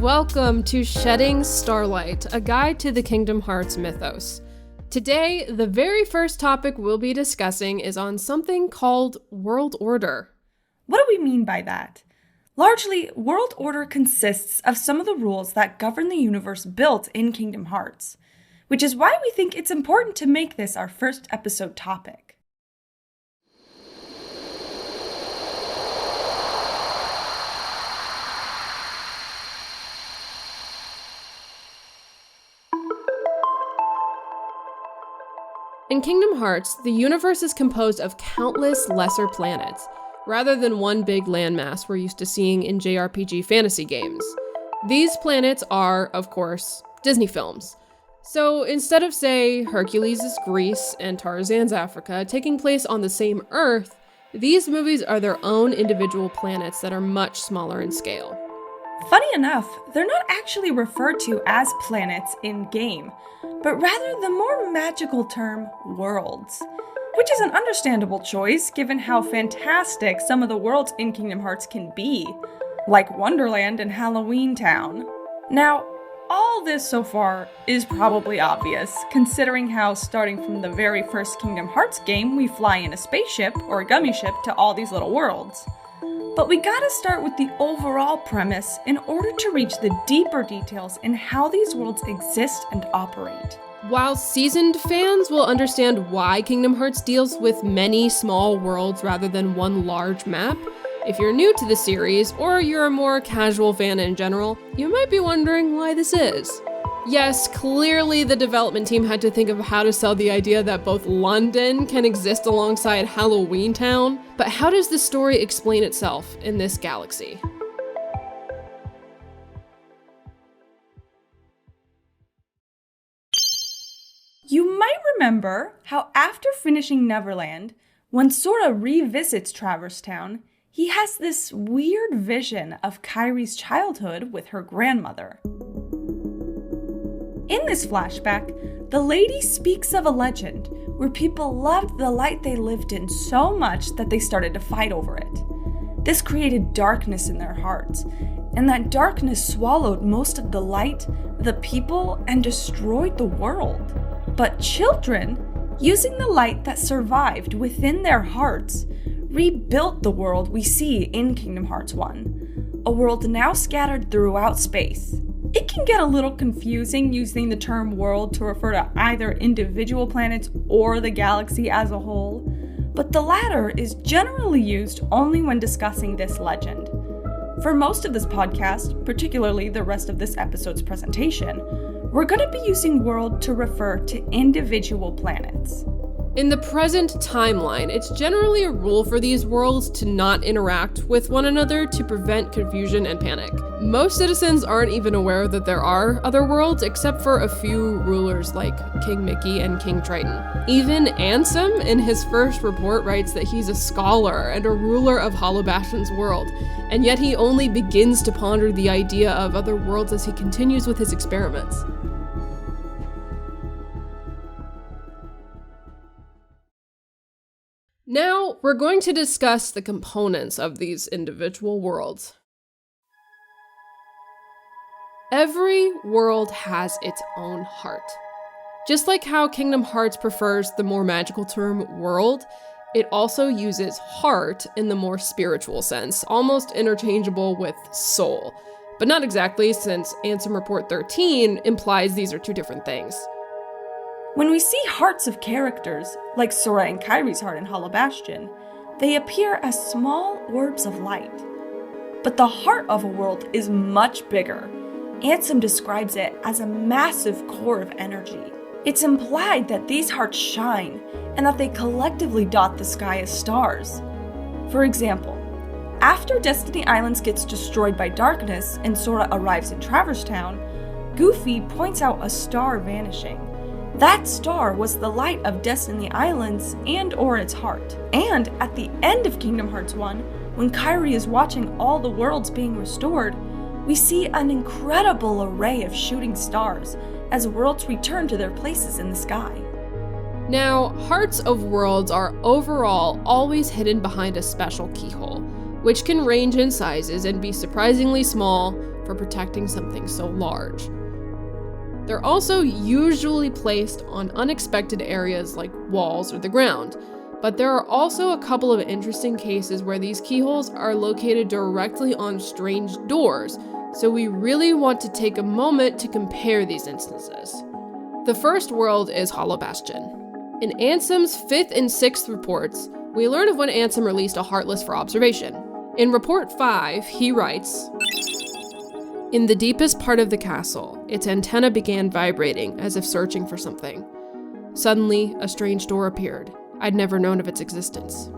welcome to Shedding Starlight, a guide to the Kingdom Hearts mythos. Today, the very first topic we'll be discussing is on something called World Order. What do we mean by that? Largely, World Order consists of some of the rules that govern the universe built in Kingdom Hearts, which is why we think it's important to make this our first episode topic. In Kingdom Hearts, the universe is composed of countless lesser planets, rather than one big landmass we're used to seeing in JRPG fantasy games. These planets are, of course, Disney films. So instead of, say, Hercules' Greece and Tarzan's Africa taking place on the same Earth, these movies are their own individual planets that are much smaller in scale. Funny enough, they're not actually referred to as planets in-game, but rather the more magical term worlds, which is an understandable choice given how fantastic some of the worlds in Kingdom Hearts can be, like Wonderland and Halloween Town. Now, all this so far is probably obvious, considering how starting from the very first Kingdom Hearts game we fly in a spaceship or a gummy ship to all these little worlds. But we gotta start with the overall premise in order to reach the deeper details in how these worlds exist and operate. While seasoned fans will understand why Kingdom Hearts deals with many small worlds rather than one large map, if you're new to the series, or you're a more casual fan in general, you might be wondering why this is. Yes, clearly the development team had to think of how to sell the idea that both London can exist alongside Halloween Town, but how does the story explain itself in this galaxy? You might remember how after finishing Neverland, when Sora revisits Traverse Town, he has this weird vision of Kairi's childhood with her grandmother. In this flashback, the lady speaks of a legend where people loved the light they lived in so much that they started to fight over it. This created darkness in their hearts, and that darkness swallowed most of the light, the people, and destroyed the world. But children, using the light that survived within their hearts, rebuilt the world we see in Kingdom Hearts 1, a world now scattered throughout space. It can get a little confusing using the term world to refer to either individual planets or the galaxy as a whole, but the latter is generally used only when discussing this legend. For most of this podcast, particularly the rest of this episode's presentation, we're going to be using world to refer to individual planets. In the present timeline, it's generally a rule for these worlds to not interact with one another to prevent confusion and panic. Most citizens aren't even aware that there are other worlds except for a few rulers like King Mickey and King Triton. Even Ansem in his first report writes that he's a scholar and a ruler of Hollow Bastion's world, and yet he only begins to ponder the idea of other worlds as he continues with his experiments. Now, we're going to discuss the components of these individual worlds. Every world has its own heart. Just like how Kingdom Hearts prefers the more magical term world, it also uses heart in the more spiritual sense, almost interchangeable with soul. But not exactly, since Ansem Report 13 implies these are two different things. When we see hearts of characters, like Sora and Kairi's heart in Hollow Bastion, they appear as small orbs of light. But the heart of a world is much bigger. Ansem describes it as a massive core of energy. It's implied that these hearts shine, and that they collectively dot the sky as stars. For example, after Destiny Islands gets destroyed by darkness and Sora arrives in Traverse Town, Goofy points out a star vanishing. That star was the light of Destiny Islands and/or its heart. And at the end of Kingdom Hearts 1, when Kairi is watching all the worlds being restored, we see an incredible array of shooting stars as worlds return to their places in the sky. Now, hearts of worlds are overall always hidden behind a special keyhole, which can range in sizes and be surprisingly small for protecting something so large. They're also usually placed on unexpected areas like walls or the ground, but there are also a couple of interesting cases where these keyholes are located directly on strange doors, so we really want to take a moment to compare these instances. The first world is Hollow Bastion. In Ansem's 5th and 6th reports, we learn of when Ansem released a Heartless for observation. In Report 5, he writes, "In the deepest part of the castle, its antenna began vibrating as if searching for something. Suddenly, a strange door appeared. I'd never known of its existence."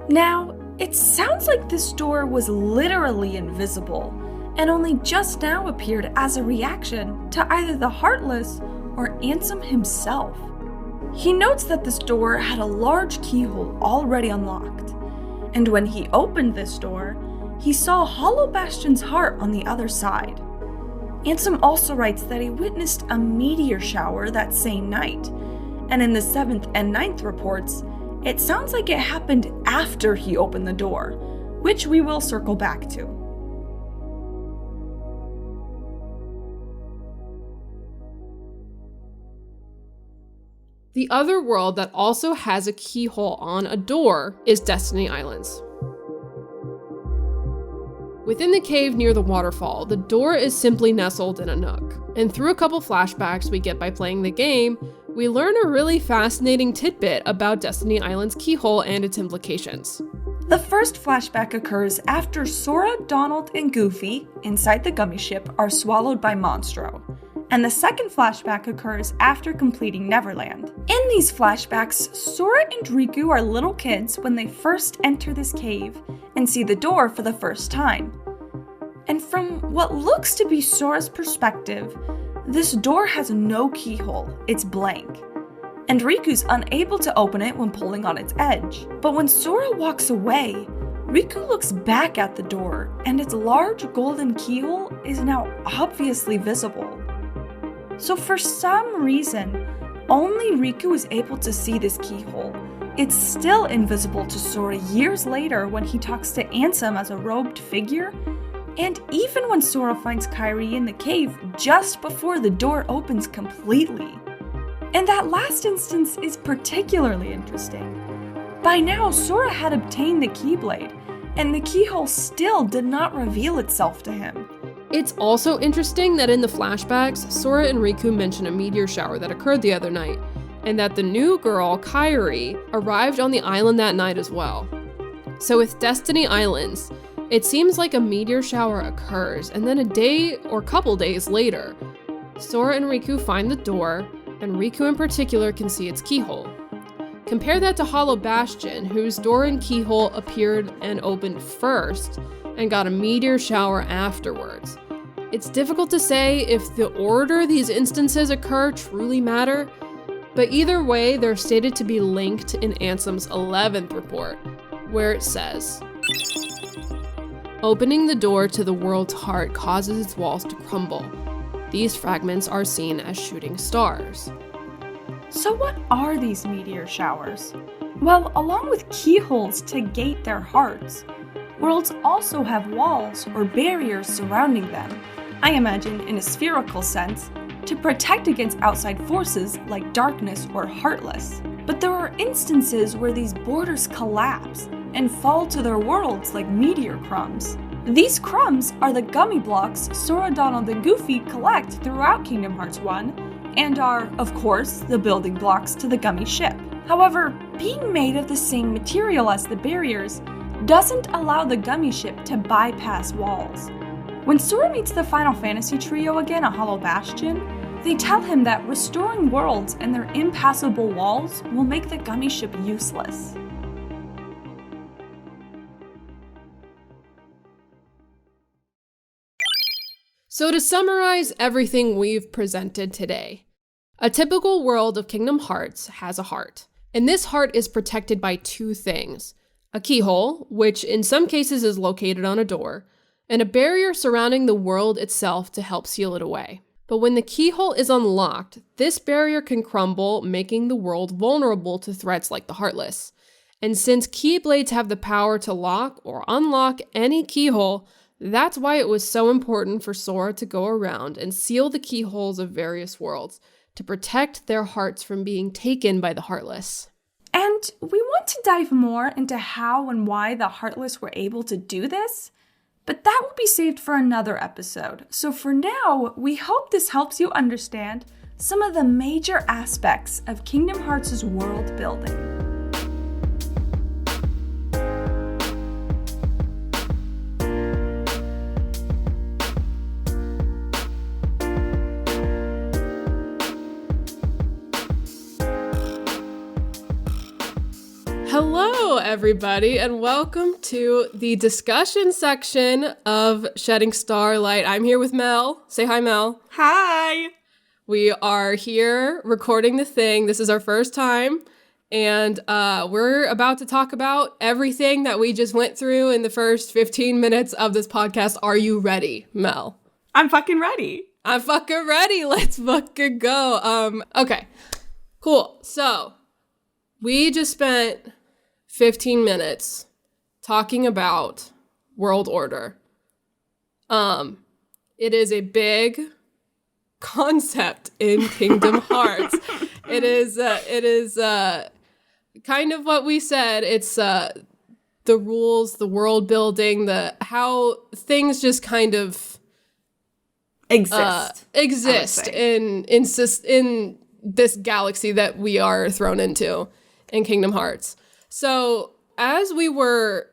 Now, it sounds like this door was literally invisible and only just now appeared as a reaction to either the Heartless or Ansem himself. He notes that this door had a large keyhole already unlocked, and when he opened this door, he saw Hollow Bastion's heart on the other side. Ansem also writes that he witnessed a meteor shower that same night, and in the 7th and 9th reports, it sounds like it happened after he opened the door, which we will circle back to. The other world that also has a keyhole on a door is Destiny Islands. Within the cave near the waterfall, the door is simply nestled in a nook. And through a couple flashbacks we get by playing the game, we learn a really fascinating tidbit about Destiny Island's keyhole and its implications. The first flashback occurs after Sora, Donald, and Goofy, inside the gummy ship, are swallowed by Monstro. And the second flashback occurs after completing Neverland. In these flashbacks, Sora and Riku are little kids when they first enter this cave and see the door for the first time. And from what looks to be Sora's perspective, this door has no keyhole, it's blank. And Riku's unable to open it when pulling on its edge. But when Sora walks away, Riku looks back at the door, and its large golden keyhole is now obviously visible. So for some reason, only Riku is able to see this keyhole. It's still invisible to Sora years later when he talks to Ansem as a robed figure, and even when Sora finds Kairi in the cave just before the door opens completely. And that last instance is particularly interesting. By now, Sora had obtained the Keyblade, and the keyhole still did not reveal itself to him. It's also interesting that in the flashbacks, Sora and Riku mention a meteor shower that occurred the other night, and that the new girl, Kairi, arrived on the island that night as well. So with Destiny Islands, it seems like a meteor shower occurs, and then a day or couple days later, Sora and Riku find the door, and Riku in particular can see its keyhole. Compare that to Hollow Bastion, whose door and keyhole appeared and opened first, and got a meteor shower afterwards. It's difficult to say if the order these instances occur truly matter, but either way, they're stated to be linked in Ansem's 11th report, where it says, "Opening the door to the world's heart causes its walls to crumble. These fragments are seen as shooting stars." So what are these meteor showers? Well, along with keyholes to gate their hearts, worlds also have walls or barriers surrounding them, I imagine in a spherical sense, to protect against outside forces like darkness or Heartless. But there are instances where these borders collapse and fall to their worlds like meteor crumbs. These crumbs are the gummy blocks Sora, Donald, and Goofy collect throughout Kingdom Hearts 1, and are, of course, the building blocks to the gummy ship. However, being made of the same material as the barriers doesn't allow the gummy ship to bypass walls. When Sora meets the Final Fantasy trio again at Hollow Bastion, they tell him that restoring worlds and their impassable walls will make the gummy ship useless. So to summarize everything we've presented today, a typical world of Kingdom Hearts has a heart, and this heart is protected by two things: a keyhole, which in some cases is located on a door, and a barrier surrounding the world itself to help seal it away. But when the keyhole is unlocked, this barrier can crumble, making the world vulnerable to threats like the Heartless. And since Keyblades have the power to lock or unlock any keyhole, That's why it was so important for Sora to go around and seal the keyholes of various worlds to protect their hearts from being taken by the Heartless. And we want to dive more into how and why the Heartless were able to do this, but that will be saved for another episode. So for now, we hope this helps you understand some of the major aspects of Kingdom Hearts' world building. Hello, everybody, and welcome to the discussion section of Shedding Starlight. I'm here with Mel. Say hi, Mel. Hi! We are here recording the thing. This is our first time, and we're about to talk about everything that we just went through in the first 15 minutes of this podcast. Are you ready, Mel? I'm fucking ready. I'm fucking ready. Let's fucking go. Okay, cool. So, we just spent 15 minutes talking about World Order. It is a big concept in Kingdom Hearts. It is kind of what we said. It's the rules, the world building, the how things just kind of exist in this galaxy that we are thrown into in Kingdom Hearts. So as we were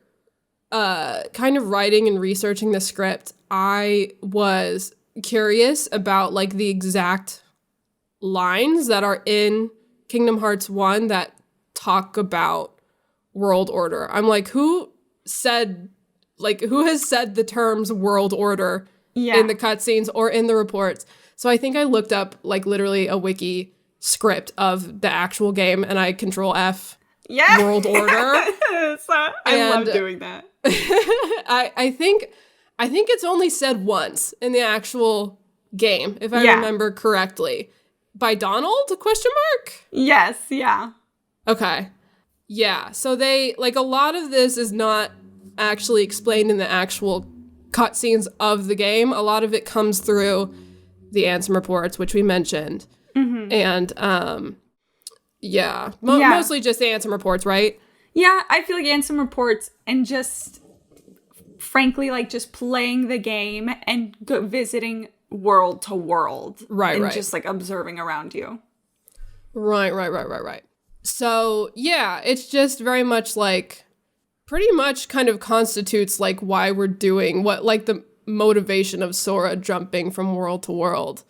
kind of writing and researching the script, I was curious about like the exact lines that are in Kingdom Hearts 1 that talk about World Order. I'm like, who has said the terms World Order in the cutscenes or in the reports? So I think I looked up like literally a wiki script of the actual game, and I Control F World Order. I love doing that. I think it's only said once in the actual game, if I remember correctly. By Donald? ? Yes, yeah. Okay. Yeah, so they, like, a lot of this is not actually explained in the actual cutscenes of the game. A lot of it comes through the Ansem reports, which we mentioned. Mm-hmm. And, mostly just the Ansem reports, right? Yeah, I feel like Ansem reports and just, frankly, like, just playing the game and visiting world to world. Right. Just, like, observing around you. Right. So, yeah, it's just very much, like, pretty much kind of constitutes, like, why we're doing what, like, the motivation of Sora jumping from world to world,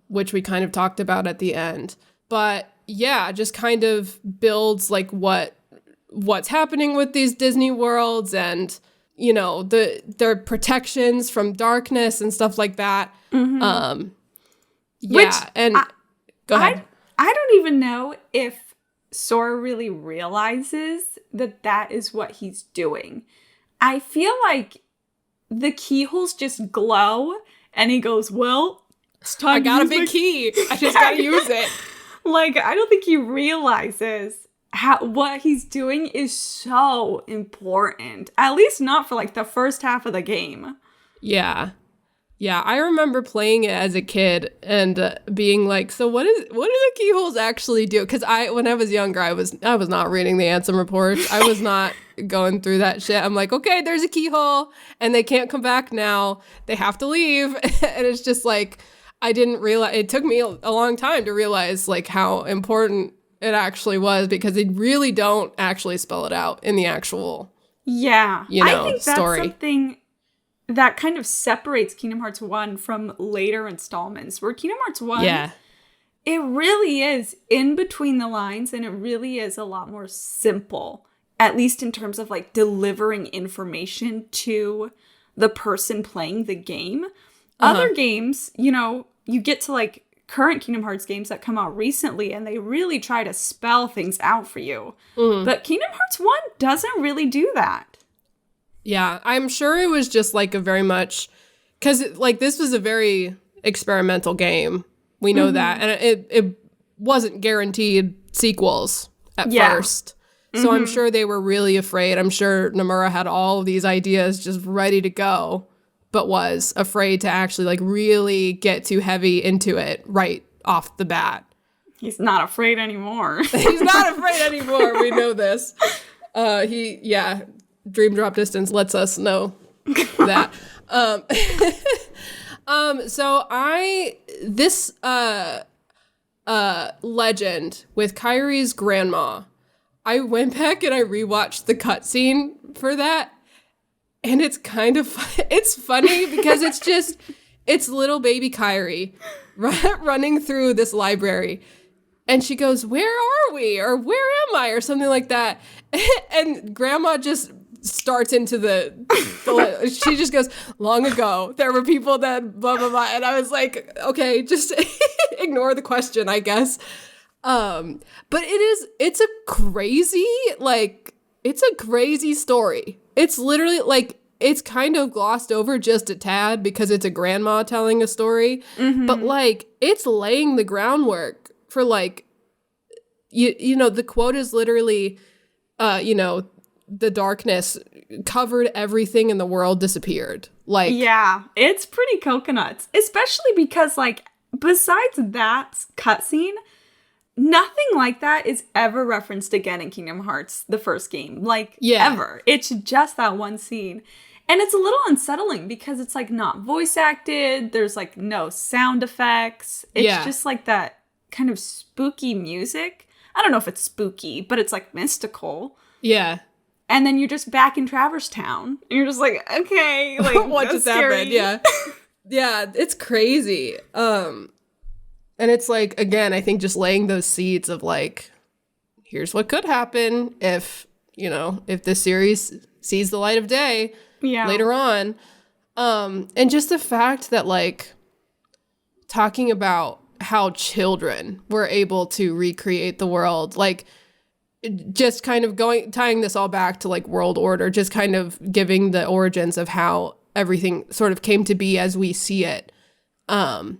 which we kind of talked about at the end. But yeah, just kind of builds like what's happening with these Disney worlds and, you know, their protections from darkness and stuff like that. Mm-hmm. Go ahead. I don't even know if Sora really realizes that is what he's doing. I feel like the keyholes just glow and he goes, well, it's time I got a big key. I just gotta use it. Like, I don't think he realizes what he's doing is so important. At least not for, like, the first half of the game. Yeah, I remember playing it as a kid and being like, so what do the keyholes actually do? Because when I was younger, I was not reading the Ansem reports. I was not going through that shit. I'm like, okay, there's a keyhole, and they can't come back now. They have to leave. And it's just like, I didn't realize, it took me a long time to realize like how important it actually was, because they really don't actually spell it out in the actual, I think that's story. Something that kind of separates Kingdom Hearts 1 from later installments, where Kingdom Hearts 1, it really is in between the lines, and it really is a lot more simple, at least in terms of like delivering information to the person playing the game. Other games, you know, you get to like current Kingdom Hearts games that come out recently and they really try to spell things out for you. Mm. But Kingdom Hearts 1 doesn't really do that. Yeah, I'm sure it was just like a very much, because like this was a very experimental game. We know that. And it wasn't guaranteed sequels at first. So I'm sure they were really afraid. I'm sure Nomura had all of these ideas just ready to go, but was afraid to actually like really get too heavy into it right off the bat. He's not afraid anymore. He's not afraid anymore. We know this. Dream Drop Distance lets us know that. This legend with Kyrie's grandma, I went back and I rewatched the cutscene for that, and it's kind of it's funny because it's little baby Kyrie running through this library, and she goes, "Where are we?" or "Where am I?" or something like that, and grandma just starts into the she just goes, "Long ago there were people that blah blah blah," and I was like, okay, just ignore the question, I guess. But it's a crazy story. It's literally like, it's kind of glossed over just a tad because it's a grandma telling a story, but like it's laying the groundwork for like, you know, the quote is literally, the darkness covered everything in the world disappeared. Like, yeah, it's pretty coconuts, especially because like besides that cutscene, nothing like that is ever referenced again in Kingdom Hearts, the first game. Like, ever. It's just that one scene. And it's a little unsettling because it's like not voice acted. There's like no sound effects. It's just like that kind of spooky music. I don't know if it's spooky, but it's like mystical. Yeah. And then you're just back in Traverse Town. And you're just like, okay, like what just happened? Yeah. Yeah, it's crazy. And it's like, again, I think just laying those seeds of like, here's what could happen if this series sees the light of day later on. And just the fact that like talking about how children were able to recreate the world, like just kind of tying this all back to like World Order, just kind of giving the origins of how everything sort of came to be as we see it in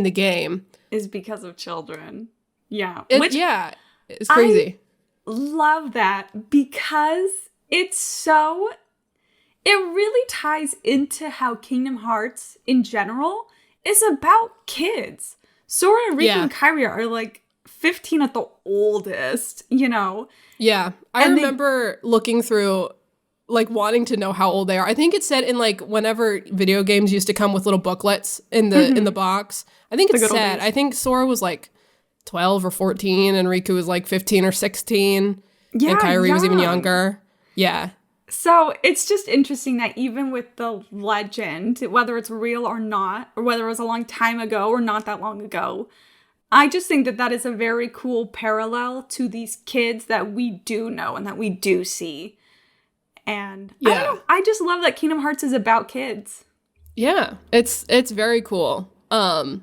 the game. Is because of children. Yeah. It's crazy. I love that because it really ties into how Kingdom Hearts in general is about kids. Sora, Riku, and Kyrie are like 15 at the oldest, you know? Yeah. I remember looking through, like, wanting to know how old they are. I think it said in, like, whenever video games used to come with little booklets in the box. I think it said, I think Sora was, like, 12 or 14, and Riku was, like, 15 or 16. Yeah, and Kyrie was even younger. Yeah. So it's just interesting that even with the legend, whether it's real or not, or whether it was a long time ago or not that long ago, I just think that is a very cool parallel to these kids that we do know and that we do see. And I don't know, I just love that Kingdom Hearts is about kids. Yeah, it's very cool. And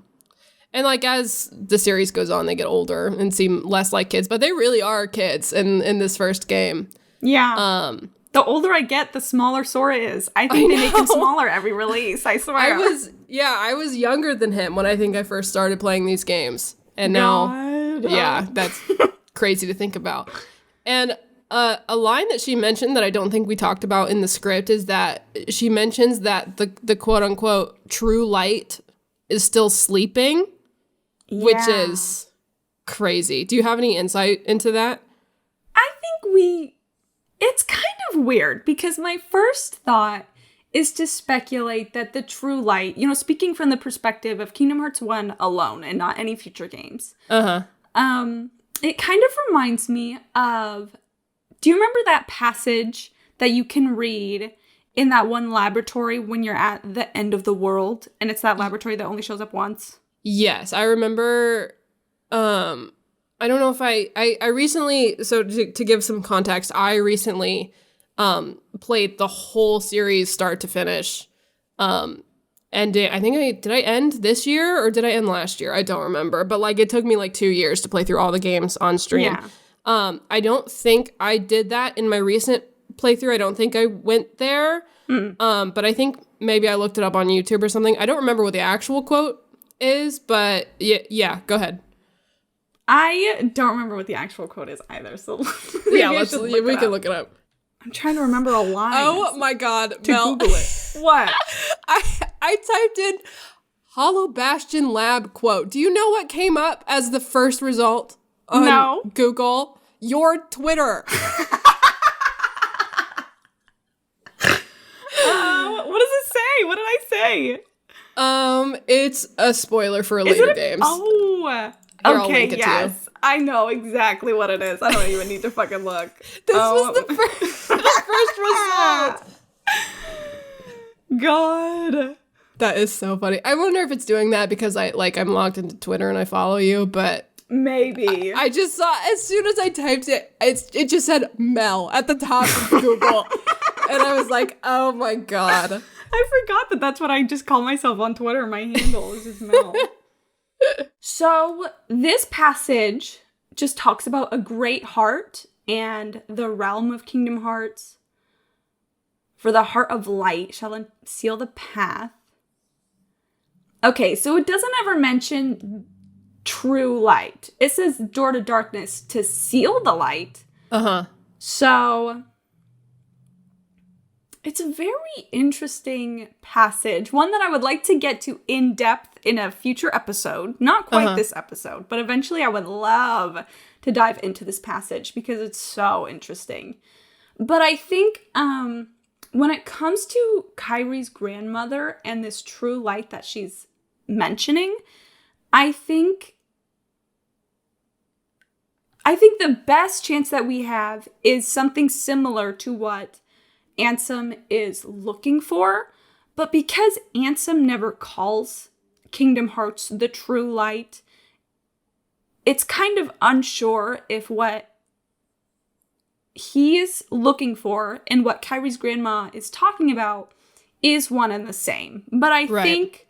like as the series goes on, they get older and seem less like kids, but they really are kids in this first game. Yeah. The older I get, the smaller Sora is. I think they make him smaller every release, I swear. I was younger than him when I think I first started playing these games. And now, that's crazy to think about. And a line that she mentioned that I don't think we talked about in the script is that she mentions that the quote-unquote true light is still sleeping, which is crazy. Do you have any insight into that? I think it's kind of weird because my first thought is to speculate that the true light, speaking from the perspective of Kingdom Hearts 1 alone and not any future games. It kind of reminds me of, do you remember that passage that you can read in that one laboratory when you're at the end of the world? And it's that laboratory that only shows up once? Yes, I remember. I don't know if I recently, so to give some context, I recently played the whole series start to finish. And did I end this year or did I end last year? I don't remember. But like it took me like 2 years to play through all the games on stream. Yeah. I don't think I did that in my recent playthrough. I don't think I went there. But I think maybe I looked it up on YouTube or something. I don't remember what the actual quote is, but yeah, go ahead. I don't remember what the actual quote is either, so yeah, we can look it up. I'm trying to remember a line. Oh my god, Mel. Google it. What? I typed in Hollow Bastion Lab quote. Do you know what came up as the first result on Google? Your Twitter. What does it say? What did I say? It's a spoiler for a later games. Oh, here, I'll link it to you. I know exactly what it is. I don't even need to fucking look. This was the first result. God. That is so funny. I wonder if it's doing that because I'm logged into Twitter and I follow you, but maybe. I just saw, as soon as I typed it, it just said Mel at the top of Google. And I was like, oh my god. I forgot that that's what I just call myself on Twitter. My handle is just Mel. So this passage just talks about a great heart and the realm of Kingdom Hearts. For the heart of light shall unseal the path. Okay, so it doesn't ever mention true light. It says door to darkness to seal the light. Uh-huh. So it's a very interesting passage. One that I would like to get to in depth in a future episode. Not quite this episode, but eventually I would love to dive into this passage because it's so interesting. But I think when it comes to Kairi's grandmother and this true light that she's mentioning, I think the best chance that we have is something similar to what Ansem is looking for, but because Ansem never calls Kingdom Hearts the true light, it's kind of unsure if what he is looking for and what Kairi's grandma is talking about is one and the same. But I think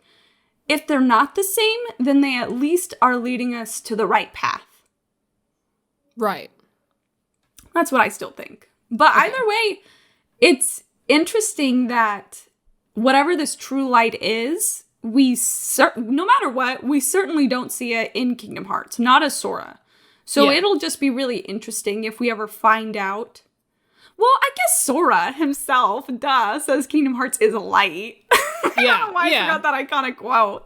if they're not the same, then they at least are leading us to the right path. Right. That's what I still think. But either way, it's interesting that whatever this true light is, no matter what, we certainly don't see it in Kingdom Hearts, not as Sora. So it'll just be really interesting if we ever find out. Well, I guess Sora himself, says Kingdom Hearts is a light. I don't know why I forgot that iconic quote.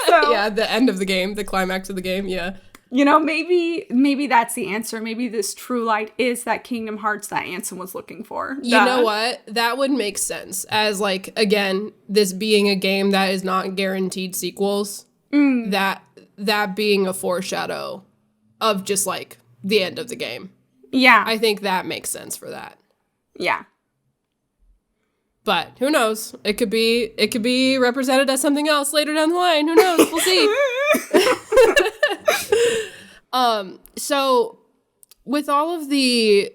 So, yeah, the end of the game, the climax of the game, yeah. You know, maybe that's the answer. Maybe this true light is that Kingdom Hearts that Ansem was looking for. You know what? That would make sense. As, again, this being a game that is not guaranteed sequels, that being a foreshadow of just, the end of the game. Yeah. I think that makes sense for that. Yeah. But who knows? It could be represented as something else later down the line. Who knows? We'll see. So with all of the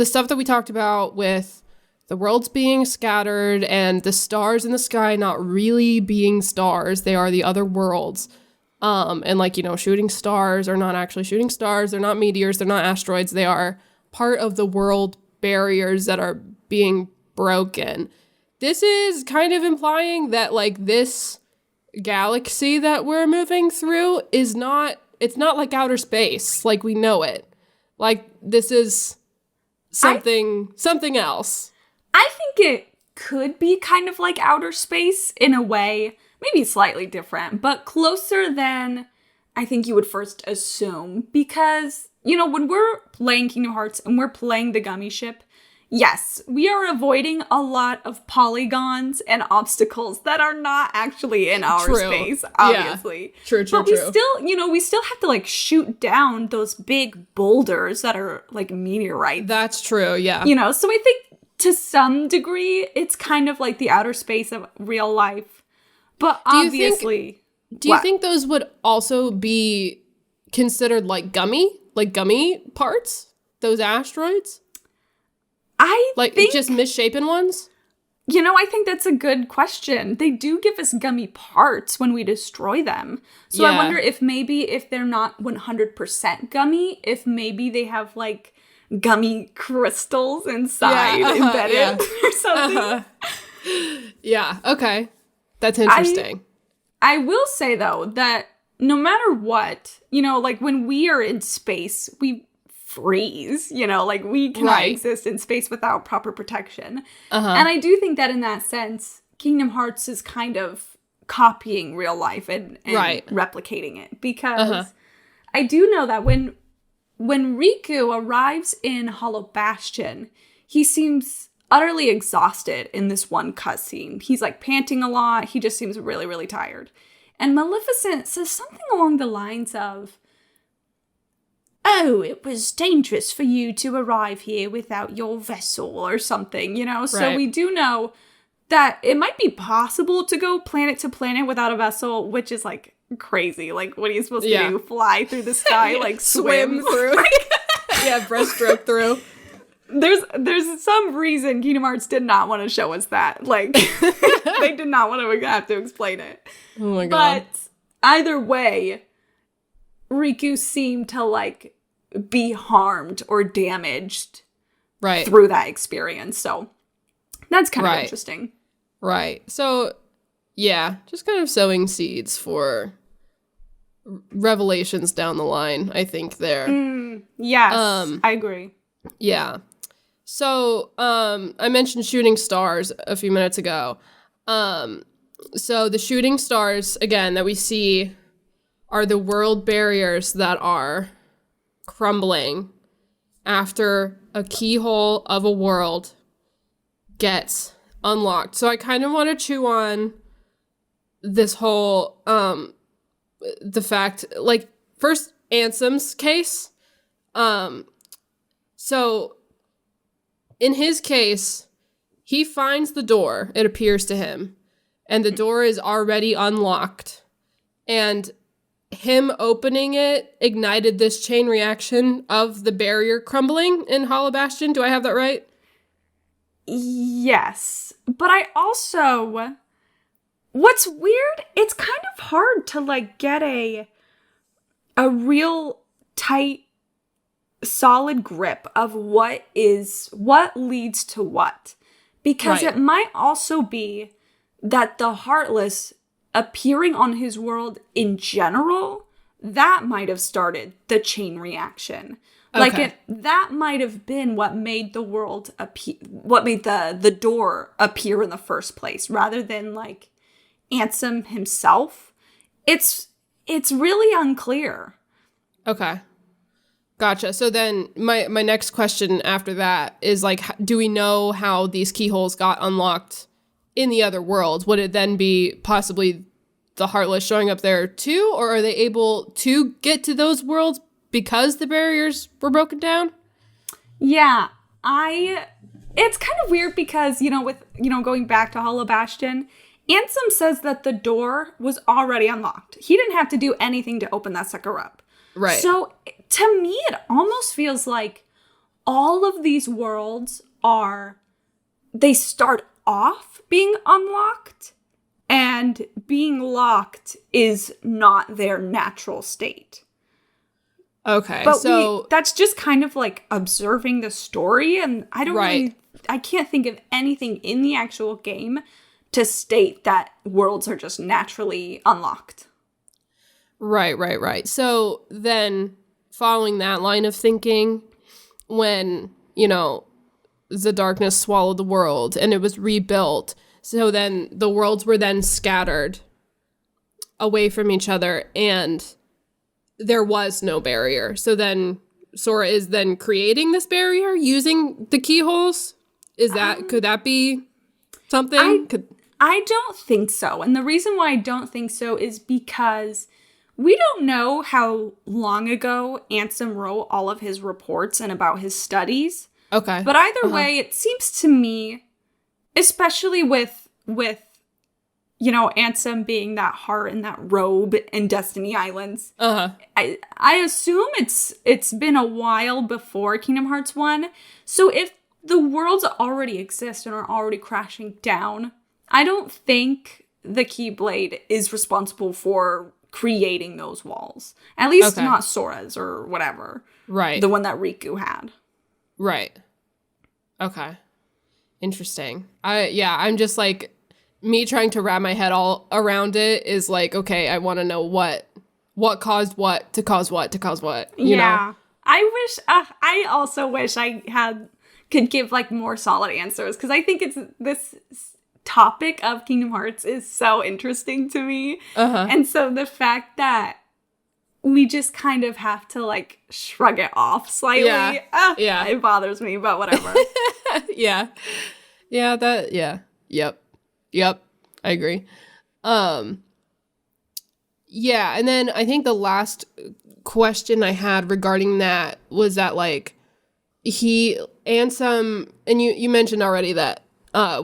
stuff that we talked about with the worlds being scattered and the stars in the sky not really being stars, they are the other worlds. And shooting stars are not actually shooting stars. They're not meteors. They're not asteroids. They are part of the world barriers that are being broken. This is kind of implying that this galaxy that we're moving through it's not like outer space like we know it. This is something else. I think it could be kind of like outer space in a way, maybe slightly different, but closer than I think you would first assume. Because, when we're playing Kingdom Hearts and we're playing the Gummy Ship, yes, we are avoiding a lot of polygons and obstacles that are not actually in our space, obviously. Yeah. True. But we still have to shoot down those big boulders that are meteorites. That's true, yeah. So I think to some degree, it's kind of like the outer space of real life. But obviously... Do you think those would also be considered gummy parts? Those asteroids? I think... just misshapen ones? I think that's a good question. They do give us gummy parts when we destroy them. So I wonder if maybe if they're not 100% gummy, if maybe they have gummy crystals inside embedded or something. Yeah, okay. That's interesting. I will say, though, that no matter what, like when we are in space, we freeze, like we cannot exist in space without proper protection. And I do think that in that sense, Kingdom Hearts is kind of copying real life and replicating it. Because I do know that when Riku arrives in Hollow Bastion, he seems utterly exhausted in this one cutscene. He's like panting a lot. He just seems really, really tired. And Maleficent says something along the lines of, "Oh, it was dangerous for you to arrive here without your vessel," or something, So we do know that it might be possible to go planet to planet without a vessel, which is like crazy. Like, what are you supposed to do? Fly through the sky? Like swim through? Breaststroke through. There's some reason Kingdom Hearts did not want to show us that. Like, they did not want to have to explain it. Oh my god. But either way, Riku seemed to, like, be harmed or damaged through that experience. So that's kind of interesting. Right. So, yeah, just kind of sowing seeds for revelations down the line, I think, there. Yes, I agree. Yeah. So, I mentioned shooting stars a few minutes ago. So the shooting stars, again, that we see are the world barriers that are crumbling after a keyhole of a world gets unlocked. So I kind of want to chew on this whole, the fact, like, first, Ansem's case. So in his case, he finds the door, it appears to him, and the door is already unlocked. And him opening it ignited this chain reaction of the barrier crumbling in Hollow Bastion. Do I have that right? Yes. But I also... What's weird, it's kind of hard to, like, get a real tight, solid grip of what leads to what. Because it might also be that the Heartless appearing on his world in general, that might have started the chain reaction. Okay. Like, that might have been what made the world appear, what made the door appear in the first place, rather than, like, Ansem himself. It's really unclear. Okay. Gotcha. So then my next question after that is, like, do we know how these keyholes got unlocked in the other worlds? Would it then be possibly the Heartless showing up there too? Or are they able to get to those worlds because the barriers were broken down? Yeah, it's kind of weird because, going back to Hollow Bastion, Ansem says that the door was already unlocked. He didn't have to do anything to open that sucker up. Right. So to me, it almost feels like all of these worlds they start off being unlocked, and being locked is not their natural state. Okay, but that's just kind of like observing the story, and I can't think of anything in the actual game to state that worlds are just naturally unlocked. Right. So then, following that line of thinking, when, the darkness swallowed the world and it was rebuilt, so then the worlds were then scattered away from each other and there was no barrier. So then Sora is then creating this barrier using the keyholes? Could that be something? I don't think so. And the reason why I don't think so is because we don't know how long ago Ansem wrote all of his reports and about his studies. Okay. But either way, it seems to me, especially with Ansem being that heart and that robe in Destiny Islands, I assume it's been a while before Kingdom Hearts 1. So if the worlds already exist and are already crashing down, I don't think the Keyblade is responsible for creating those walls. At least not Sora's or whatever. Right. The one that Riku had. Right. Okay. Interesting. I'm just like, me trying to wrap my head all around it is like, okay, I want to know what what caused what to cause what to cause what. You know? I also wish could give like more solid answers, because I think this topic of Kingdom Hearts is so interesting to me. And so the fact that we just kind of have to like shrug it off slightly, it bothers me, but whatever. Yep, I agree. Yeah, and then I think the last question I had regarding that was that, like, Ansem, and you mentioned already that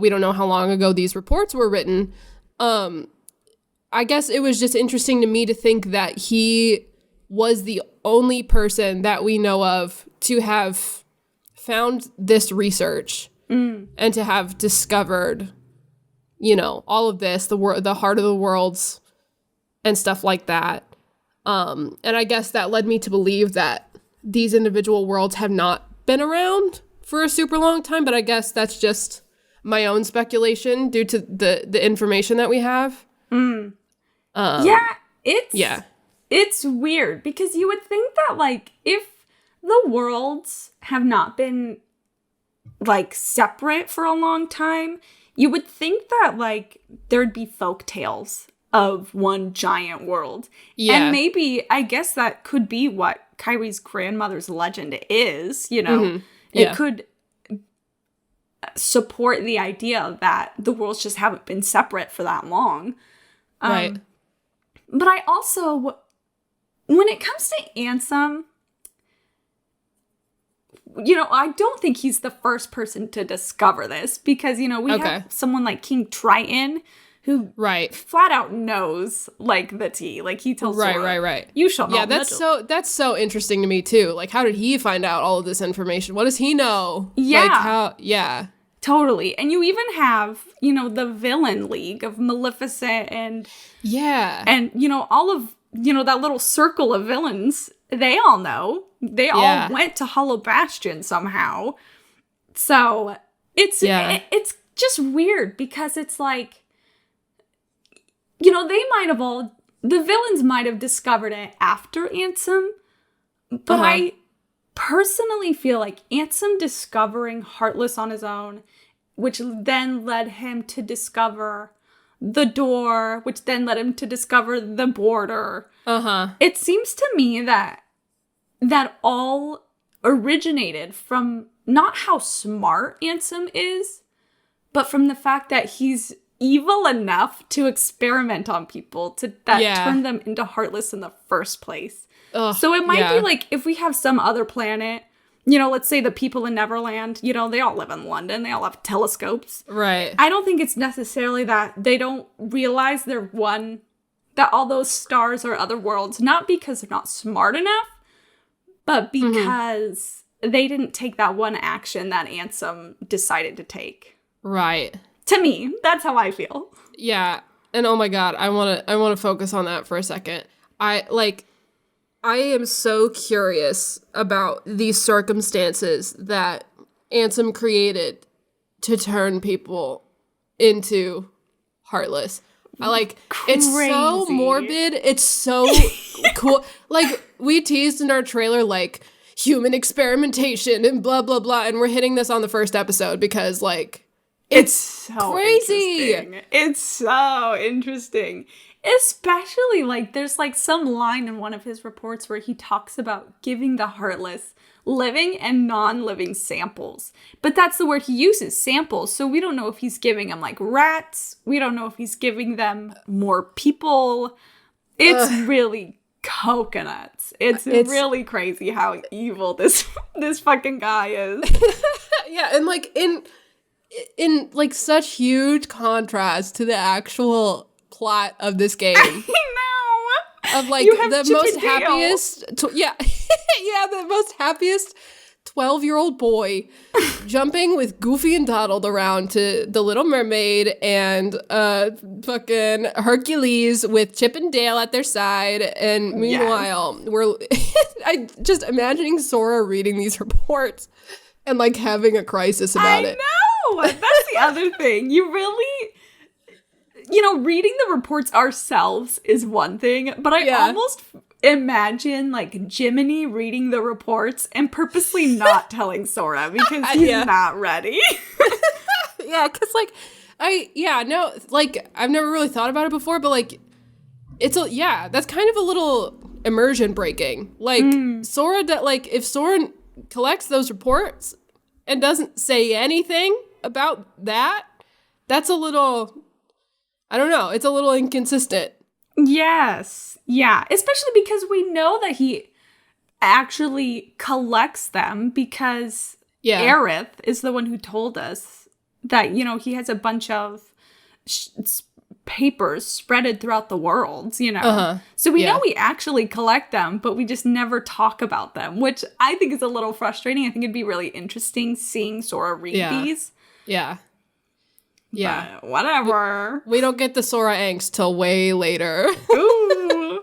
we don't know how long ago these reports were written. I guess it was just interesting to me to think that he was the only person that we know of to have found this research and to have discovered, you know, all of this, the heart of the worlds and stuff like that. And I guess that led me to believe that these individual worlds have not been around for a super long time, but I guess that's just my own speculation due to the information that we have. It's weird, because you would think that, like, if the worlds have not been, like, separate for a long time, you would think that, like, there'd be folk tales of one giant world. Yeah. And maybe, I guess that could be what Kyrie's grandmother's legend is, you know? Mm-hmm. Yeah. It could support the idea that the worlds just haven't been separate for that long. Right. But I also, when it comes to Ansem, you know, I don't think he's the first person to discover this, because, you know, we have someone like King Triton who flat out knows, like, the tea. Like, he tells Sora, right. You shall not. Yeah, that's so interesting to me, too. Like, how did he find out all of this information? What does he know? Yeah. Like, totally. And you even have, you know, the villain league of Maleficent and... Yeah. And, you know, all of, you know, that little circle of villains, they all know. They all went to Hollow Bastion somehow. So, it's just weird, because it's like... You know, the villains might have discovered it after Ansem, but I personally feel like Ansem discovering Heartless on his own, which then led him to discover the door, which then led him to discover the border. It seems to me that all originated from not how smart Ansem is, but from the fact that he's evil enough to experiment on people that turn them into Heartless in the first place. So it might be like, if we have some other planet, you know, let's say the people in Neverland, you know, they all live in London, they all have telescopes. Right. I don't think it's necessarily that they don't realize that all those stars are other worlds, not because they're not smart enough, but because they didn't take that one action that Ansem decided to take. Right. To me, that's how I feel. Yeah. And oh my God, I want to focus on that for a second. I am so curious about these circumstances that Ansem created to turn people into Heartless. It's so morbid. It's so cool. Like, we teased in our trailer, like, human experimentation and blah, blah, blah. And we're hitting this on the first episode because, like, it's so crazy. It's so interesting. Especially, like, there's, like, some line in one of his reports where he talks about giving the Heartless living and non-living samples. But that's the word he uses, samples. So we don't know if he's giving them, like, rats. We don't know if he's giving them more people. It's really coconuts. It's really crazy how evil this fucking guy is. Yeah, and, like, in like such huge contrast to the actual plot of this game. I know. Of like the most happiest the most happiest 12-year-old boy jumping with Goofy and Donald around to The Little Mermaid and fucking Hercules with Chip and Dale at their side, and meanwhile I just imagining Sora reading these reports and like having a crisis about it. I know. That's the other thing. You reading the reports ourselves is one thing, but I almost imagine like Jiminy reading the reports and purposely not telling Sora because he's not ready. Yeah, because like I've never really thought about it before, but like that's kind of a little immersion breaking. Like Sora, if Sora collects those reports and doesn't say anything about that, that's a little, I don't know, it's a little inconsistent. Yes. Yeah. Especially because we know that he actually collects them because Aerith is the one who told us that, he has a bunch of papers spreaded throughout the world, So we know we actually collect them, but we just never talk about them, which I think is a little frustrating. I think it'd be really interesting seeing Sora read these. Yeah. Yeah. But whatever. We don't get the Sora angst till way later. Ooh.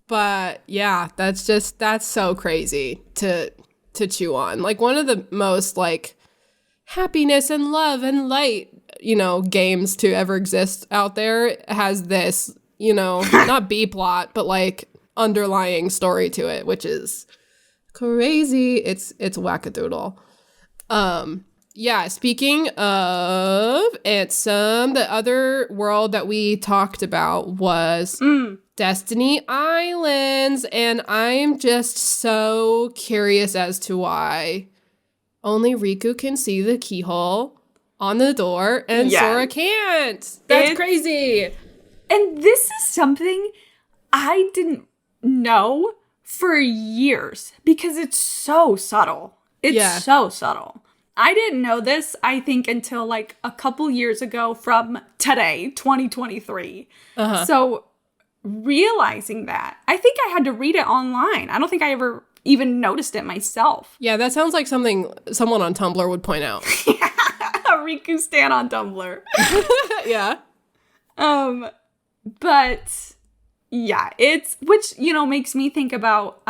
But yeah, that's so crazy to chew on. Like one of the most like happiness and love and light, games to ever exist out there has this, not B plot, but like underlying story to it, which is crazy. It's wackadoodle. Yeah, speaking of Ansem, the other world that we talked about was Destiny Islands, and I'm just so curious as to why only Riku can see the keyhole on the door and Sora can't. That's crazy. And this is something I didn't know for years because it's so subtle. It's so subtle. I didn't know this, I think, until like a couple years ago from today, 2023. So realizing that, I think I had to read it online. I don't think I ever even noticed it myself. Yeah, that sounds like something someone on Tumblr would point out. A Riku stan on Tumblr. Yeah. But yeah, which makes me think about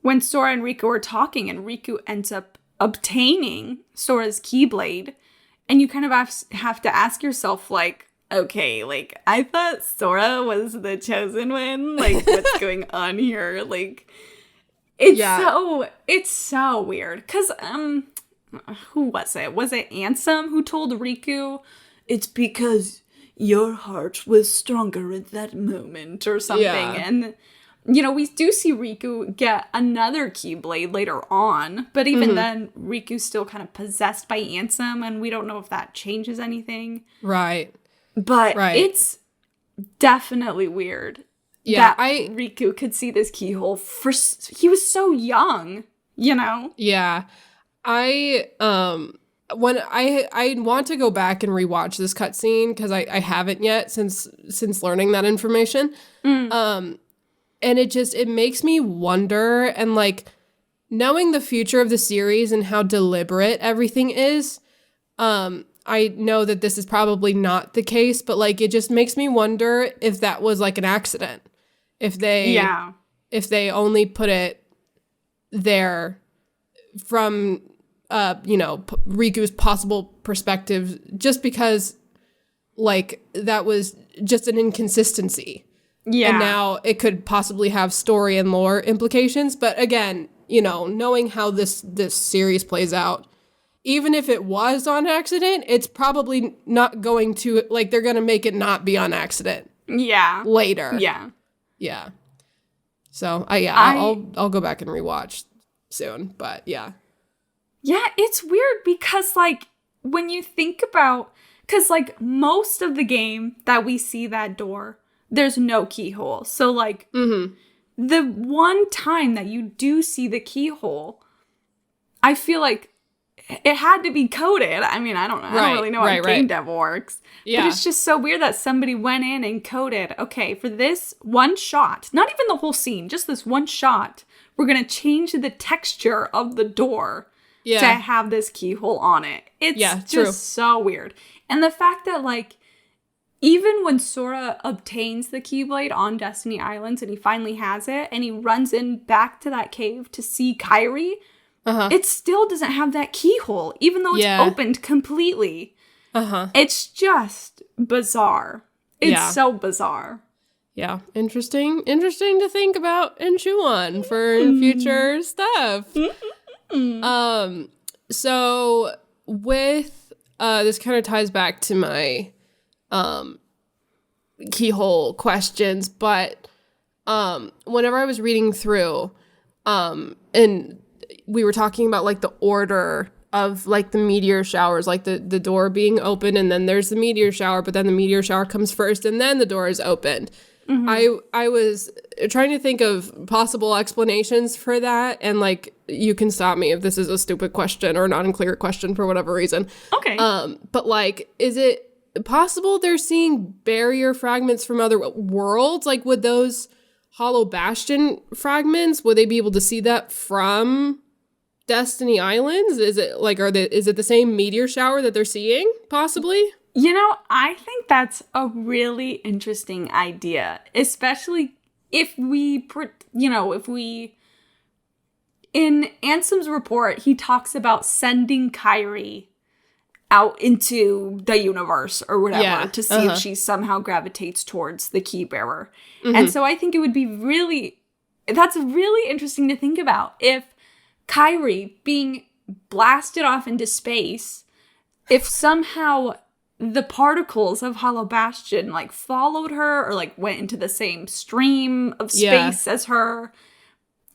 when Sora and Riku are talking and Riku ends up obtaining Sora's Keyblade, and you kind of have to ask yourself, like, okay, like, I thought Sora was the chosen one. Like, what's going on here? Like, it's so weird. Because, who was it? Was it Ansem who told Riku, it's because your heart was stronger at that moment or something? Yeah. And we do see Riku get another Keyblade later on, but even then, Riku's still kind of possessed by Ansem, and we don't know if that changes anything. Right. But it's definitely weird that Riku could see this keyhole. He was so young, Yeah. I want to go back and rewatch this cutscene because I haven't yet since learning that information. And it makes me wonder, and like knowing the future of the series and how deliberate everything is, I know that this is probably not the case, but like it just makes me wonder if that was like an accident. If they only put it there from Riku's possible perspective just because like that was just an inconsistency. Yeah. And now it could possibly have story and lore implications. But again, knowing how this series plays out, even if it was on accident, it's probably not going to, like, they're going to make it not be on accident. Yeah. Later. Yeah. Yeah. So, I'll go back and rewatch soon. But, yeah. Yeah, it's weird because, like, when you think about, because, like, most of the game that we see that door, there's no keyhole. So, like, the one time that you do see the keyhole, I feel like it had to be coded. I mean, I don't know. I don't really know how game dev works. Yeah. But it's just so weird that somebody went in and coded, okay, for this one shot, not even the whole scene, just this one shot, we're going to change the texture of the door to have this keyhole on it. It's just so weird. And the fact that, like, even when Sora obtains the Keyblade on Destiny Islands and he finally has it and he runs in back to that cave to see Kairi, it still doesn't have that keyhole, even though it's opened completely. It's just bizarre. It's so bizarre. Yeah, interesting to think about and chew on for future stuff. So with this kind of ties back to my keyhole questions, but whenever I was reading through, and we were talking about like the order of like the meteor showers, like the door being open and then there's the meteor shower, but then the meteor shower comes first and then the door is opened. I was trying to think of possible explanations for that, and like you can stop me if this is a stupid question or not unclear question for whatever reason. Okay. But like, is it possible they're seeing barrier fragments from other worlds? Like, would those Hollow Bastion fragments, would they be able to see that from Destiny Islands? Is it like, is it the same meteor shower that they're seeing, possibly? You know, I think that's a really interesting idea, especially if we, in Ansem's report, he talks about sending Kyrie out into the universe or whatever to see if she somehow gravitates towards the key bearer. And so I think it would be that's really interesting to think about. If Kyrie being blasted off into space, if somehow the particles of Hollow Bastion like followed her or like went into the same stream of space as her.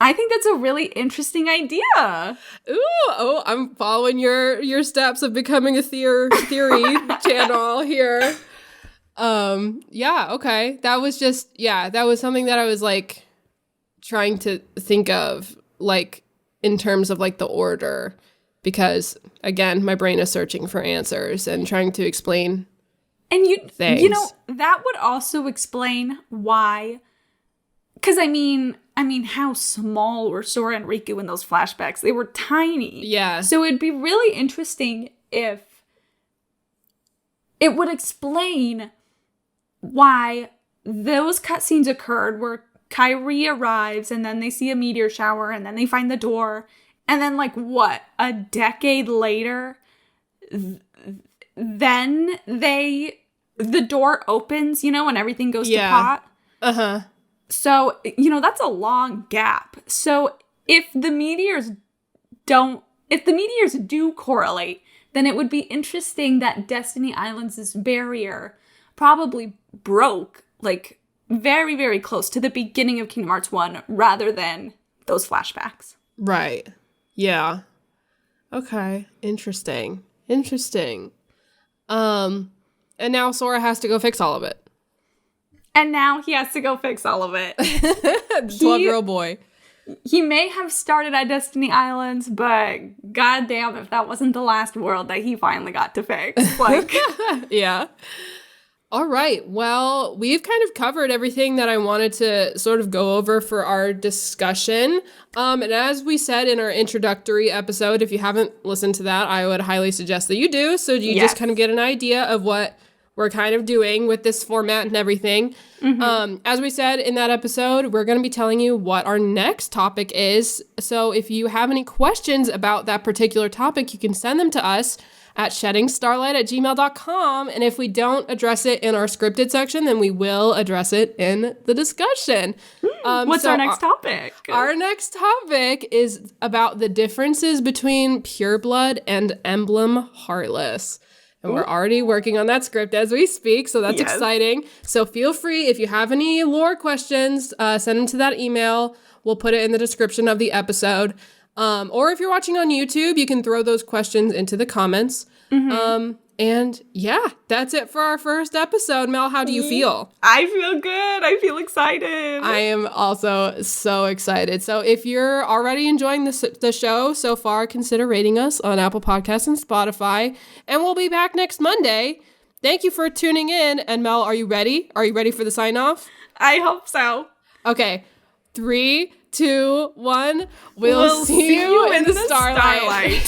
I think that's a really interesting idea. Ooh, I'm following your steps of becoming a theory channel here. Yeah, okay. That was something that I was like trying to think of, like in terms of like the order. Because, again, my brain is searching for answers and trying to explain things. You know, that would also explain why. Because, I mean, how small were Sora and Riku in those flashbacks? They were tiny. Yeah. So it'd be really interesting if it would explain why those cutscenes occurred where Kyrie arrives and then they see a meteor shower and then they find the door. And then, like, what, a decade later, then the door opens, and everything goes to pot. So, that's a long gap. So if the meteors do correlate, then it would be interesting that Destiny Islands' barrier probably broke, like, very, very close to the beginning of Kingdom Hearts 1 rather than those flashbacks. Right. Yeah. Okay. Interesting. And now Sora has to go fix all of it. And now he has to go fix all of it. 12-year-old boy. He may have started at Destiny Islands, but goddamn if that wasn't the last world that he finally got to fix. Like, yeah. All right. Well, we've kind of covered everything that I wanted to sort of go over for our discussion. And as we said in our introductory episode, if you haven't listened to that, I would highly suggest that you do. So you just kind of get an idea of what we're kind of doing with this format and everything. As we said in that episode, we're going to be telling you what our next topic is. So if you have any questions about that particular topic, you can send them to us at sheddingstarlight@gmail.com. And if we don't address it in our scripted section, then we will address it in the discussion. What's our next topic? Our next topic is about the differences between Pureblood and Emblem Heartless. And we're already working on that script as we speak, so that's exciting. So feel free, if you have any lore questions, send them to that email. We'll put it in the description of the episode. Or if you're watching on YouTube, you can throw those questions into the comments. And yeah, that's it for our first episode. Mel, how do you feel? I feel good. I feel excited. I am also so excited. So if you're already enjoying the show so far, consider rating us on Apple Podcasts and Spotify. And we'll be back next Monday. Thank you for tuning in. And Mel, are you ready? Are you ready for the sign off? I hope so. Okay. 3, 2, 1. We'll see you in the starlight.